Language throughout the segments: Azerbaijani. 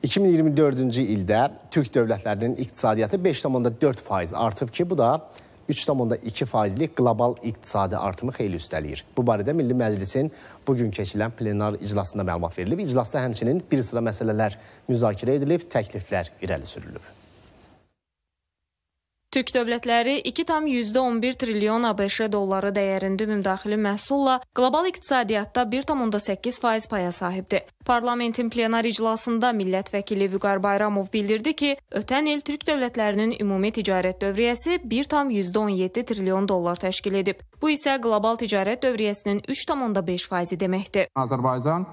2024-cü ildə Türk dövlətlərinin iqtisadiyyatı 5,4% artıb ki, bu da 3,2%lik qlobal iqtisadi artımı xeyli üstəliyir. Bu barədə Milli Məclisin bugün keçilən plenar iclasında məlumat verilib. İclasda həmçinin bir sıra məsələlər müzakirə edilib, təkliflər irəli sürülüb. Türk dövlətləri 2,11 trilyon ABŞ dolları dəyərində ümumdaxili məhsulla qlobal iqtisadiyyatda 1,8% paya sahibdir. Parlamentin plenar iclasında millət vəkili Vüqar Bayramov bildirdi ki, ötən il Türk dövlətlərinin ümumi ticarət dövriyyəsi 1,17 trilyon dollar təşkil edib. Bu isə qlobal ticarət dövriyyəsinin 3,5% deməkdir. Azərbaycan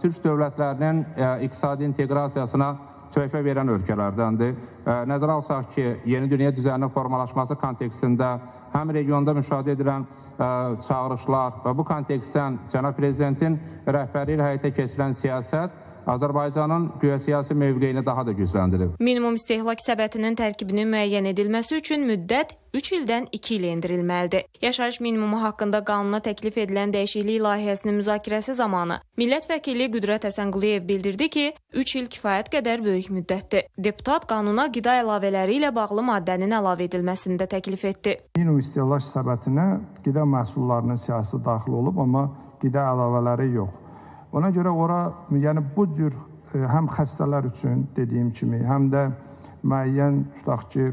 Türk dövlətlərinin iqtisadi inteqrasiyasına töhfə verən ölkələrdəndir. Nəzərə alsaq ki, yeni dünya düzəninin formalaşması kontekstində həm regionda müşahidə edilən çağırışlar və bu kontekstdən Cənab Prezidentin rəhbəri ilə həyata keçirilən siyasət Azərbaycanın geosiyasi mövqeyini daha da gücləndirib. Minimum istehlak səbətinin tərkibinin müəyyən edilməsi üçün müddət 3 ildən 2 ilə endirilməlidir. Yaşayış minimumu haqqında qanuna təklif edilən dəyişiklik layihəsinin müzakirəsi zamanı millət vəkili Qüdrət Həsənquliyev bildirdi ki, 3 il kifayət qədər böyük müddətdir. Deputat qanuna qida əlavələri ilə bağlı maddənin əlavə edilməsini də təklif etdi. Minimum istehlak səbətinə qida məhsullarının siyahısı daxil olub, amma qida əlavələri yox. Ona görə yəni bu cür həm xəstələr üçün dediyim kimi, həm də müəyyən tutaq ki,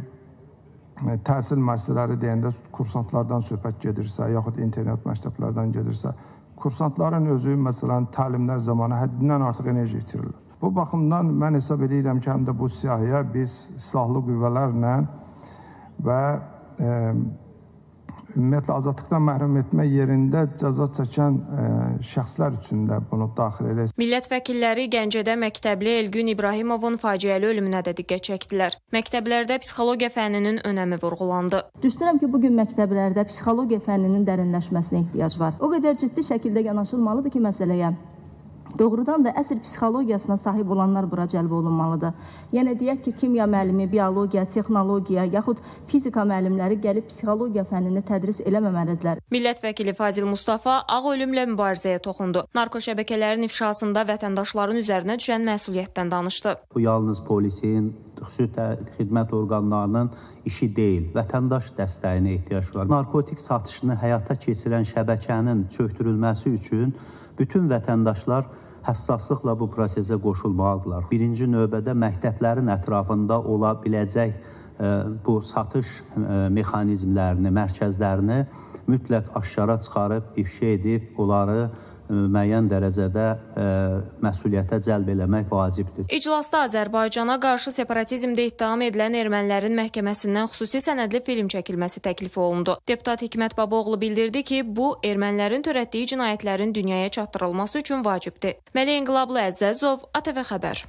təhsil müəssisələri deyəndə kursantlardan söhbət gedirsə, yaxud internet məktəblərdən gedirsə, kursantların özü, məsələn, təlimlər zamanı həddindən artıq enerji itirilir. Bu baxımdan mən hesab edirəm ki, həm də bu siyahıya biz silahlı qüvvələrlə və ümumiyyətlə azadlıqdan məhrum etmə yerində cəza çəkən şəxslər üçün də bunu daxil edək. Millət vəkilləri Gəncədə məktəbli Elgün İbrahimovun faciəli ölümünə də diqqət çəkdilər. Məktəblərdə psixologiya fənninin önəmi vurğulandı. Düşünürəm ki, bugün məktəblərdə psixologiya fənninin dərinləşməsinə ehtiyac var. O qədər ciddi şəkildə yanaşılmalıdır ki, məsələyə. Doğrudan da əsl psixologiyasına sahib olanlar bura cəlb olunmalıdır. Yəni deyək ki, kimya müəllimi, biologiya, texnologiya, yaxud fizika müəllimləri gəlib psixologiya fənnini tədris eləməməlidirlər. Millət vəkili Fazil Mustafa ağ ölümlə mübarizəyə toxundu. Narko şəbəkələrin ifşasında vətəndaşların üzərinə düşən məsuliyyətdən danışdı. Bu yalnız polisin, xüsusi xidmət orqanlarının işi deyil, vətəndaş dəstəyinə ehtiyac var. Narkotik satışını həyata keçirən şəbəkənin çöktürülməsi üçün bütün vətəndaşlar həssaslıqla bu prosesə qoşulmalıdırlar. Birinci növbədə məktəblərin ətrafında ola biləcək bu satış mexanizmlərini, mərkəzlərini mütləq aşkara çıxarıb, ifşa edib, onları müəyyən dərəcədə məsuliyyətə cəlb eləmək vacibdir. İclasda Azərbaycana qarşı separatizmdə ittiham edilən ermənilərin məhkəməsindən xüsusi sənədli film çəkilməsi təklif olundu. Deputat Hikmət Babaoğlu bildirdi ki, bu ermənilərin törətdiyi cinayətlərin dünyaya çatdırılması üçün vacibdir. Məlik İnqilablı Əzzəzov, ATV Xəbər.